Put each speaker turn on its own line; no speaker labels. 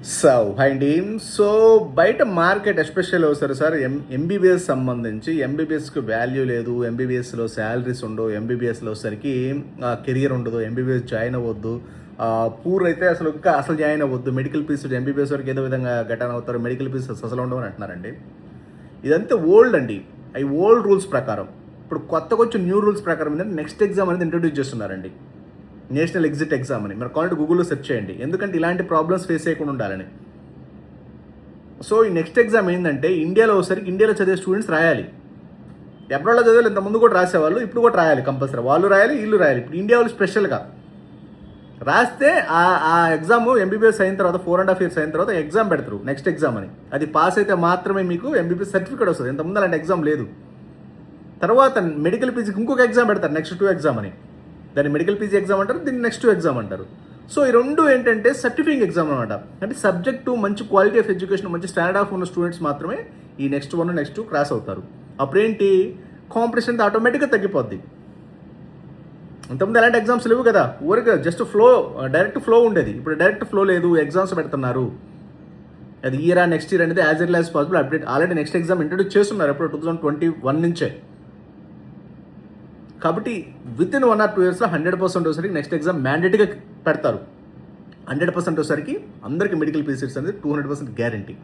So అండి. So బయట market special వస్తారు సార్ ఎంబీబీఎస్ సంబంధించి ఎంబీబీఎస్కి వాల్యూ లేదు, ఎంబీబీఎస్లో శాలరీస్ ఉండవు, ఎంబీబీఎస్లో సరికి కెరియర్ ఉండదు, ఎంబీబీఎస్ జాయిన్ అవ్వద్దు, పూర్ అయితే అసలు జాయిన్ అవ్వద్దు, మెడికల్ పీస్ ఎంబీబీఎస్ వరకు ఏదో విధంగా గటన్ అవుతారు, మెడికల్ పీస్ అసలు ఉండవు అని అంటున్నారండి. ఇదంతా ఓల్డ్ అండి. అవి ఓల్డ్ రూల్స్ ప్రకారం. ఇప్పుడు కొత్తగా వచ్చిన న్యూ రూల్స్ ప్రకారం ఏంటంటే నెక్స్ట్ ఎగ్జామ్ అనేది ఇంట్రొడ్యూస్ చేస్తున్నారండి, నేషనల్ ఎగ్జిట్ ఎగ్జామ్ అని. మీరు కావాలంటే గూగుల్లో సెర్చ్ చేయండి, ఎందుకంటే ఇలాంటి ప్రాబ్లమ్స్ ఫేస్ చేయకుండా ఉండాలని. సో ఈ నెక్స్ట్ ఎగ్జామ్ ఏంటంటే ఇండియాలో చదివే స్టూడెంట్స్ రాయాలి. అబ్రాడ్లో చదివాలి, ఇంతకుముందు కూడా రాసేవాళ్ళు, ఇప్పుడు కూడా రాయాలి కంపల్సరీ. వాళ్ళు రాయాలి, వీళ్ళు రాయాలి. ఇప్పుడు ఇండియా వాళ్ళు స్పెషల్గా రాస్తే ఆ ఎగ్జామ్ ఎంబీబీఎస్ అయిన తర్వాత 4.5 years అయిన తర్వాత ఎగ్జామ్ పెడతారు, నెక్స్ట్ ఎగ్జామ్ అని. అది పాస్ అయితే మాత్రమే మీకు ఎంబీబీఎస్ సర్టిఫికేట్ వస్తుంది. ఇంతకుముందు అలాంటి ఎగ్జామ్ లేదు. తర్వాత మెడికల్ పీజీకి ఇంకొక ఎగ్జామ్ పెడతారు, నెక్స్ట్ 2 ఎగ్జామ్ అని. దాన్ని మెడికల్ పీజీ ఎగ్జామ్ అంటారు, దీన్ని నెక్స్ట్ 2 ఎగ్జామ్ అంటారు. సో ఈ రెండు ఏంటంటే సర్టిఫికేట్ ఎగ్జామ్ అనమాట. అంటే సబ్జెక్టు మంచి క్వాలిటీ ఆఫ్ ఎడ్యుకేషన్, మంచి స్టాండర్డ్ ఆఫ్ ఉన్న స్టూడెంట్స్ మాత్రమే ఈ నెక్స్ట్ 1 నెక్స్ట్ 2 క్రాస్ అవుతారు. అప్పుడేంటి, కాంపిటీషన్ ఆటోమేటిక్గా తగ్గిపోద్ది. ఇంతకుముందు అలాంటి ఎగ్జామ్స్ లేవు కదా, ఊరికి జస్ట్ డైరెక్ట్ ఫ్లో ఉండేది. ఇప్పుడు డైరెక్ట్ ఫ్లో లేదు, ఎగ్జామ్స్ పెడుతున్నారు. అది నెక్స్ట్ ఇయర్ అనేది as early as possible update. Already next exam introduce చేస్తున్నారు ఎప్పుడు 2021 నుంచే. కాబట్టి విత్ ఇన్ 1 or 2 yearsలో 100% వచ్చేసరికి నెక్స్ట్ ఎగ్జామ్ మ్యాండేటరీగా పెడతారు. 100% వచ్చేసరికి అందరికీ మెడికల్ పీసీస్ అనేది 200% గ్యారంటీ.